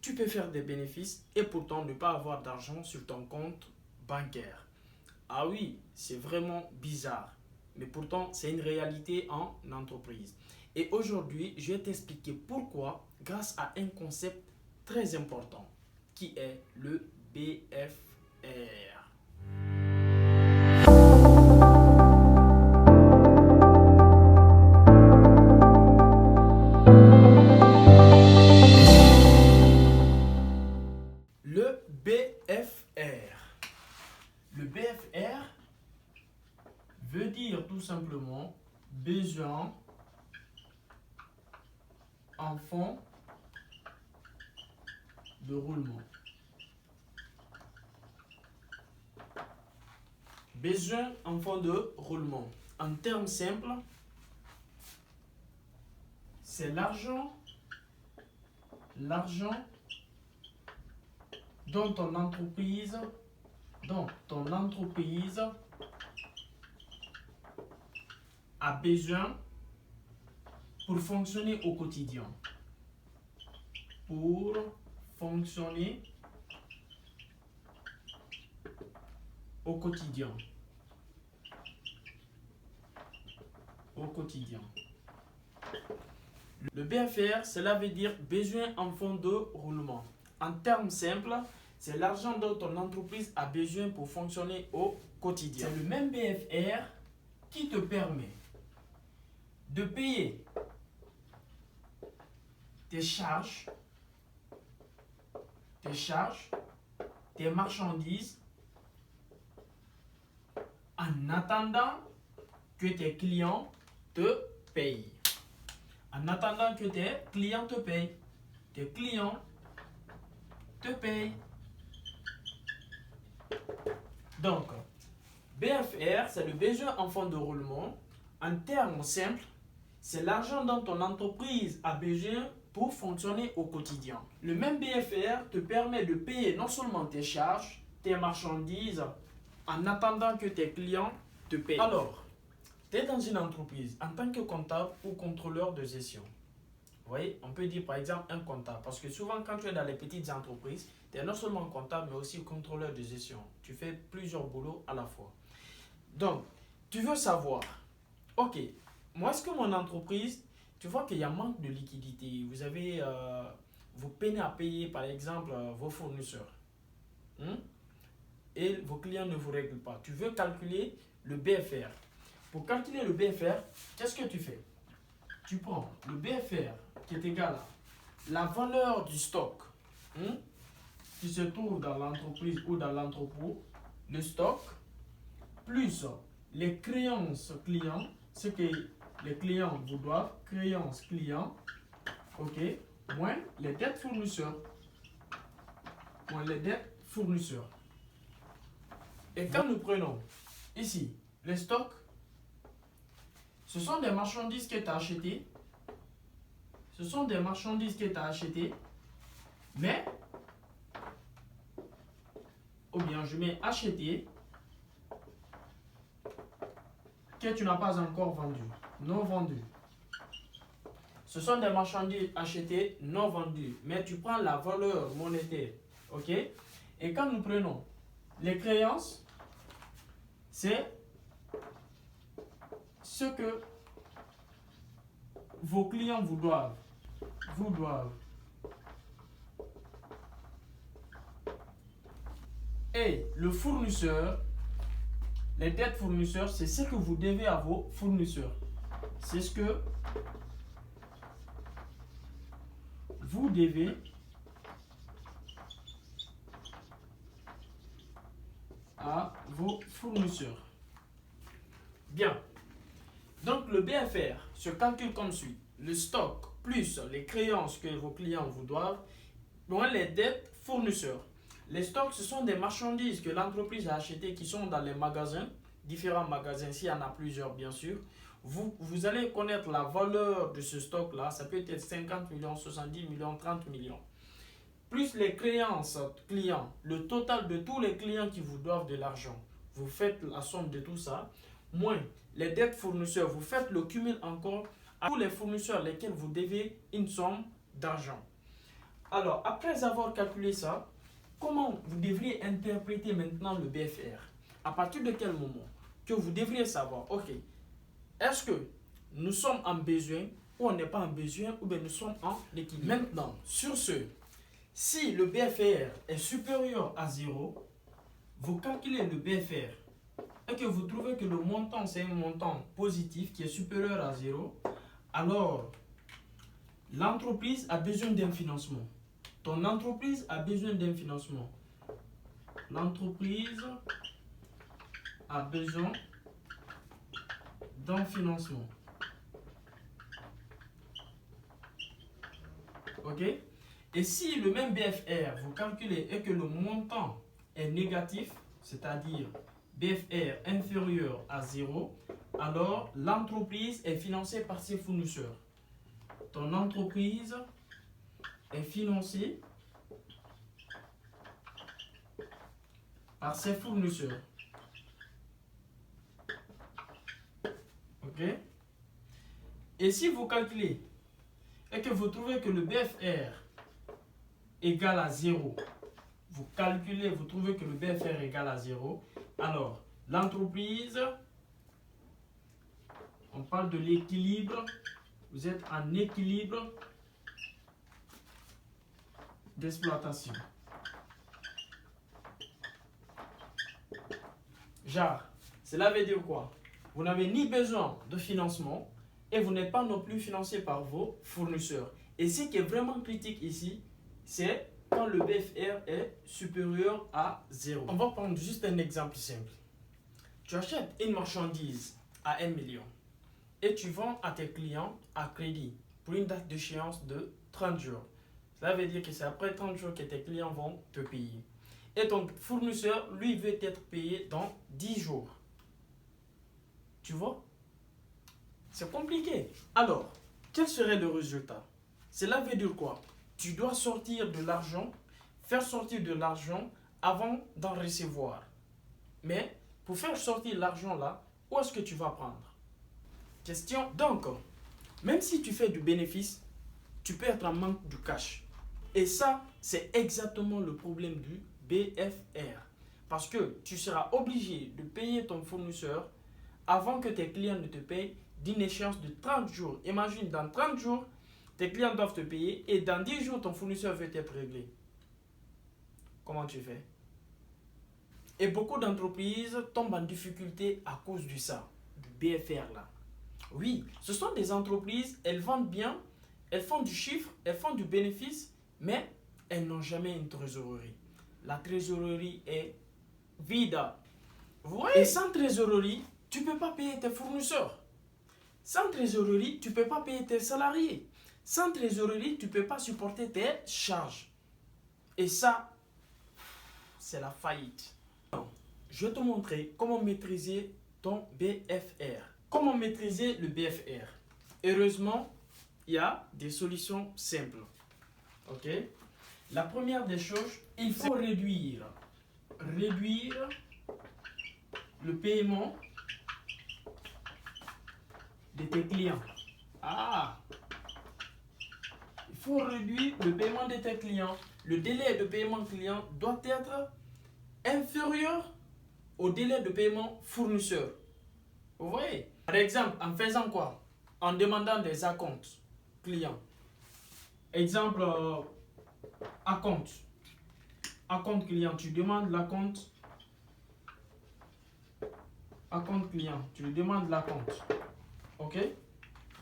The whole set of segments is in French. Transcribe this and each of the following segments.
tu peux faire des bénéfices et pourtant ne pas avoir d'argent sur ton compte bancaire. Ah oui, c'est vraiment bizarre, mais pourtant c'est une réalité en entreprise. Et aujourd'hui, je vais t'expliquer pourquoi grâce à un concept très important qui est le BFR. Le BFR. Le BFR veut dire tout simplement besoin en fonds de roulement. Besoin en fonds de roulement. En termes simples, c'est l'argent dont ton entreprise a besoin pour fonctionner au quotidien. Pour fonctionner au quotidien. Le BFR, cela veut dire besoin en fonds de roulement. En termes simples, c'est l'argent dont ton entreprise a besoin pour fonctionner au quotidien. C'est le même BFR qui te permet de payer tes charges, tes marchandises, en attendant que tes clients te payent. En attendant que tes clients te payent. Tes clients te payent. Donc, BFR, c'est le besoin en fonds de roulement. En termes simples, c'est l'argent dont ton entreprise a besoin pour fonctionner au quotidien. Le même BFR te permet de payer non seulement tes charges, tes marchandises, en attendant que tes clients te payent. Alors, tu es dans une entreprise en tant que comptable ou contrôleur de gestion. Vous voyez, on peut dire par exemple un comptable. Parce que souvent, quand tu es dans les petites entreprises, tu es non seulement comptable, mais aussi contrôleur de gestion. Tu fais plusieurs boulots à la fois. Donc, tu veux savoir, ok, moi, est-ce que mon entreprise, tu vois qu'il y a manque de liquidité. Vous peinez à payer, par exemple, vos fournisseurs. Et vos clients ne vous règlent pas. Tu veux calculer le BFR. Pour calculer le BFR, qu'est-ce que tu fais? Tu prends le BFR qui est égal à la valeur du stock qui se trouve dans l'entreprise ou dans l'entrepôt, le stock, plus les créances clients, ce que les clients vous doivent, créances clients, ok, moins les dettes fournisseurs. Et quand nous prenons ici les stocks, ce sont des marchandises que tu as achetées. Mais, ou bien je mets acheté, que tu n'as pas encore vendu, non vendu. Ce sont des marchandises achetées, non vendues. Mais tu prends la valeur monétaire, ok? Et quand nous prenons les créances, c'est ce que vos clients vous doivent. Et le fournisseur, les dettes fournisseurs, c'est ce que vous devez à vos fournisseurs. C'est ce que vous devez à vos fournisseurs. Bien. Donc le BFR se calcule comme suit. Le stock plus les créances que vos clients vous doivent, moins les dettes fournisseurs. Les stocks, ce sont des marchandises que l'entreprise a achetées qui sont dans les magasins, différents magasins, s'il y en a plusieurs bien sûr. Vous allez connaître la valeur de ce stock-là, ça peut être 50 millions, 70 millions, 30 millions. Plus les créances clients, le total de tous les clients qui vous doivent de l'argent. Vous faites la somme de tout ça, moins les dettes fournisseurs, vous faites le cumul encore à tous les fournisseurs lesquels vous devez une somme d'argent. Alors, après avoir calculé ça, comment vous devriez interpréter maintenant le BFR? À partir de quel moment que vous devriez savoir, ok, est-ce que nous sommes en besoin ou on n'est pas en besoin ou bien nous sommes en équilibre? Maintenant, sur ce, si le BFR est supérieur à 0, vous calculez le BFR et que vous trouvez que le montant c'est un montant positif qui est supérieur à 0, alors l'entreprise a besoin d'un financement. Ton entreprise a besoin d'un financement. L'entreprise a besoin d'un financement. Ok? Et si le même BFR, vous calculez et que le montant est négatif, c'est-à-dire BFR inférieur à 0, alors l'entreprise est financée par ses fournisseurs. Ton entreprise est financée par ses fournisseurs. Ok? Et si vous calculez et que vous trouvez que le BFR égale à 0, vous calculez, vous trouvez que le BFR égale à 0, alors l'entreprise, on parle de l'équilibre, vous êtes en équilibre d'exploitation. Genre, cela veut dire quoi? Vous n'avez ni besoin de financement et vous n'êtes pas non plus financé par vos fournisseurs. Et ce qui est vraiment critique ici, c'est quand le BFR est supérieur à 0. On va prendre juste un exemple simple. Tu achètes une marchandise à 1 million et tu vends à tes clients à crédit pour une date d'échéance de 30 jours. Cela veut dire que c'est après 30 jours que tes clients vont te payer. Et ton fournisseur, lui, veut être payé dans 10 jours. Tu vois? C'est compliqué. Alors, quel serait le résultat? Cela veut dire quoi? Tu dois sortir de l'argent, faire sortir de l'argent avant d'en recevoir. Mais pour faire sortir l'argent là, où est-ce que tu vas prendre? Question. Donc, même si tu fais du bénéfice, tu peux être en manque de cash. Et ça, c'est exactement le problème du BFR. Parce que tu seras obligé de payer ton fournisseur avant que tes clients ne te payent d'une échéance de 30 jours. Imagine, dans 30 jours, tes clients doivent te payer et dans 10 jours, ton fournisseur veut être réglé. Comment tu fais? Et beaucoup d'entreprises tombent en difficulté à cause de ça, du BFR là. Oui, ce sont des entreprises, elles vendent bien, elles font du chiffre, elles font du bénéfice, mais elles n'ont jamais une trésorerie. La trésorerie est vide. Oui. Et sans trésorerie, tu ne peux pas payer tes fournisseurs. Sans trésorerie, tu ne peux pas payer tes salariés. Sans trésorerie, tu ne peux pas supporter tes charges. Et ça, c'est la faillite. Je vais te montrer comment maîtriser ton BFR. Comment maîtriser le BFR? Heureusement, il y a des solutions simples. Ok? La première des choses, il faut réduire le paiement de tes clients. Il faut réduire le paiement de tes clients. Le délai de paiement client doit être inférieur au délai de paiement fournisseur. Vous voyez? Par exemple, en faisant quoi? En demandant des acomptes clients. Exemple, acompte. Acompte client, tu demandes l'acompte. Acompte client, tu lui demandes l'acompte. Ok?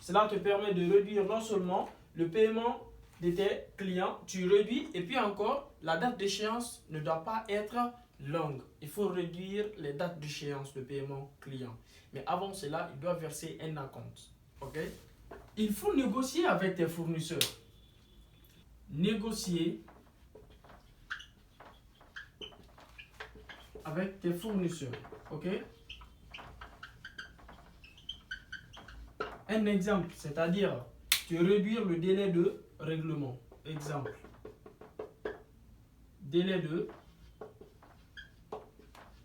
Cela te permet de réduire non seulement le paiement de tes clients, tu réduis et puis encore, la date d'échéance ne doit pas être longue. Il faut réduire les dates d'échéance de paiement client. Mais avant cela, il doit verser un acompte. Ok? Il faut négocier avec tes fournisseurs. Négocier avec tes fournisseurs. Ok? Un exemple, c'est-à-dire tu réduire le délai de règlement. Exemple. Délai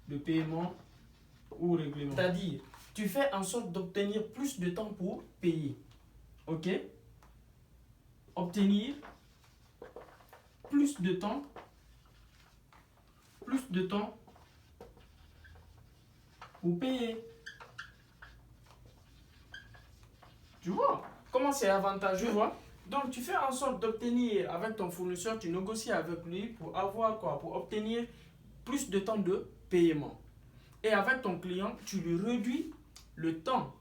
de paiement ou règlement. C'est-à-dire, tu fais en sorte d'obtenir plus de temps pour payer. Ok? Obtenir plus de temps pour payer. Tu vois comment c'est avantageux, vois? Donc tu fais en sorte d'obtenir avec ton fournisseur, tu négocies avec lui pour avoir quoi? Pour obtenir plus de temps de paiement. Et avec ton client, tu lui réduis le temps.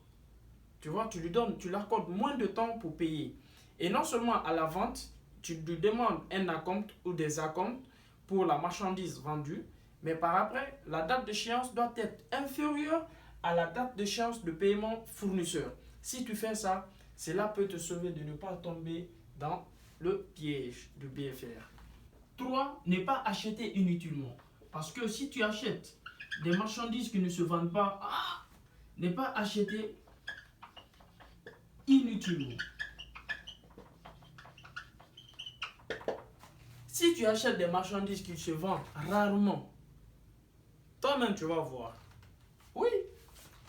Tu vois, tu lui accordes moins de temps pour payer. Et non seulement à la vente, tu lui demandes un acompte ou des acomptes pour la marchandise vendue, mais par après, la date d'échéance doit être inférieure à la date d'échéance de paiement fournisseur. Si tu fais ça, cela peut te sauver de ne pas tomber dans le piège de BFR. 3. Ne pas acheter inutilement. Parce que si tu achètes des marchandises qui ne se vendent pas, ne pas acheter inutilement. Si tu achètes des marchandises qui se vendent rarement, toi-même tu vas voir. Oui,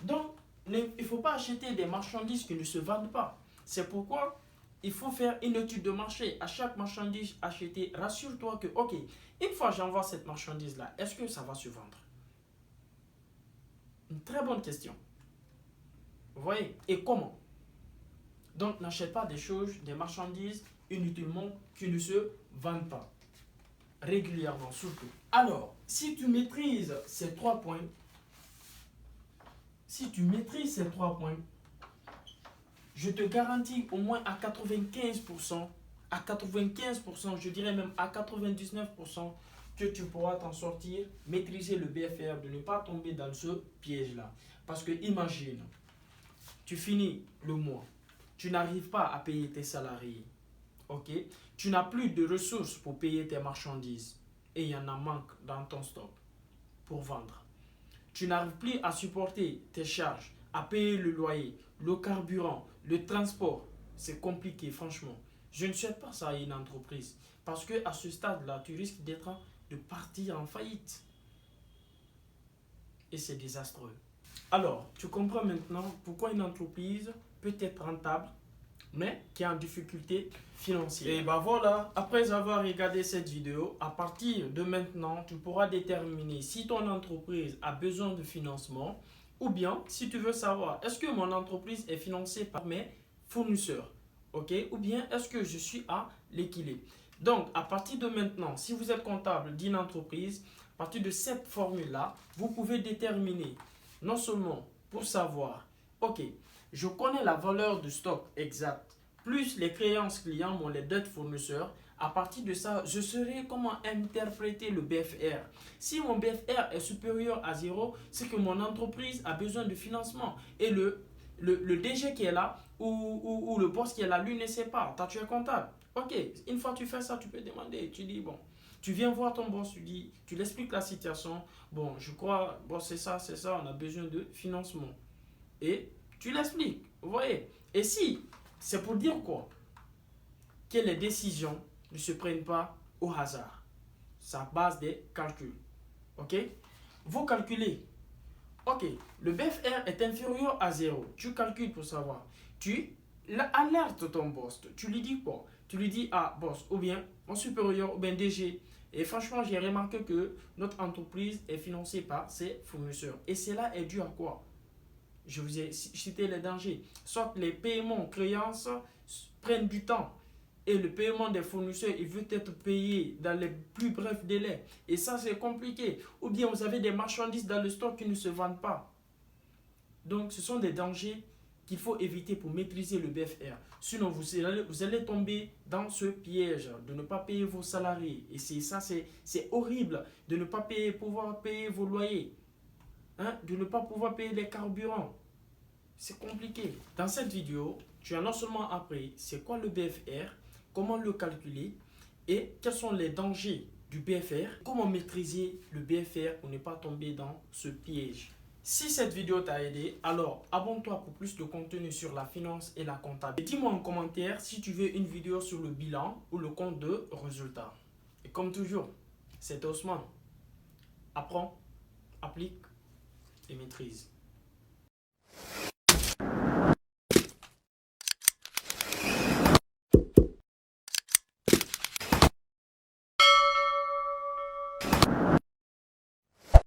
donc il ne faut pas acheter des marchandises qui ne se vendent pas. C'est pourquoi il faut faire une étude de marché. À chaque marchandise achetée, rassure-toi que, ok, une fois j'envoie cette marchandise-là, est-ce que ça va se vendre? Une très bonne question. Vous voyez? Et comment? Donc, n'achète pas des marchandises inutilement qui ne se vendent pas. Régulièrement, surtout. Alors, si tu maîtrises ces 3 points, je te garantis au moins à 95%, je dirais même à 99%, que tu pourras t'en sortir, maîtriser le BFR, de ne pas tomber dans ce piège-là. Parce que imagine, tu finis le mois, tu n'arrives pas à payer tes salariés, ok? Tu n'as plus de ressources pour payer tes marchandises et il y en a manque dans ton stock pour vendre. Tu n'arrives plus à supporter tes charges, à payer le loyer, le carburant, le transport. C'est compliqué, franchement. Je ne souhaite pas ça à une entreprise parce que à ce stade-là, tu risques de partir en faillite. Et c'est désastreux. Alors, tu comprends maintenant pourquoi une entreprise peut être rentable, mais qui est en difficulté financière. Et ben voilà, après avoir regardé cette vidéo, à partir de maintenant, tu pourras déterminer si ton entreprise a besoin de financement ou bien si tu veux savoir, est-ce que mon entreprise est financée par mes fournisseurs, ok? Ou bien est-ce que je suis à l'équilibre? Donc, à partir de maintenant, si vous êtes comptable d'une entreprise, à partir de cette formule-là, vous pouvez déterminer non seulement pour savoir, ok, je connais la valeur du stock exact, plus les créances clients, les dettes fournisseurs. À partir de ça, je saurai comment interpréter le BFR. Si mon BFR est supérieur à 0, c'est que mon entreprise a besoin de financement. Et le DG qui est là, ou le boss qui est là, lui ne sait pas. Toi, tu es comptable. Ok, une fois que tu fais ça, tu peux demander. Tu dis, bon, tu viens voir ton boss, tu lui expliques la situation. Bon, je crois, bon, c'est ça, on a besoin de financement. Et tu l'expliques, vous voyez. Et si, c'est pour dire quoi? Que les décisions ne se prennent pas au hasard. C'est à base des calculs. Ok? Vous calculez. Ok, le BFR est inférieur à 0. Tu calcules pour savoir. Tu alertes ton boss. Tu lui dis quoi? Tu lui dis, ah, boss, ou bien mon supérieur, ou bien DG. Et franchement, j'ai remarqué que notre entreprise est financée par ses fournisseurs. Et cela est dû à quoi? Je vous ai cité les dangers. Soit les paiements créances prennent du temps et le paiement des fournisseurs, il veut être payé dans les plus brefs délais. Et ça, c'est compliqué. Ou bien vous avez des marchandises dans le stock qui ne se vendent pas. Donc, ce sont des dangers qu'il faut éviter pour maîtriser le BFR. Sinon, vous allez tomber dans ce piège de ne pas payer vos salariés. Et c'est horrible de ne pas pouvoir payer vos loyers. De ne pas pouvoir payer les carburants. C'est compliqué. Dans cette vidéo, tu as non seulement appris c'est quoi le BFR, comment le calculer et quels sont les dangers du BFR, comment maîtriser le BFR pour ne pas tomber dans ce piège. Si cette vidéo t'a aidé, alors abonne-toi pour plus de contenu sur la finance et la comptabilité. Dis-moi en commentaire si tu veux une vidéo sur le bilan ou le compte de résultats. Et comme toujours, c'est Ousmane. Apprends, applique et maîtrise.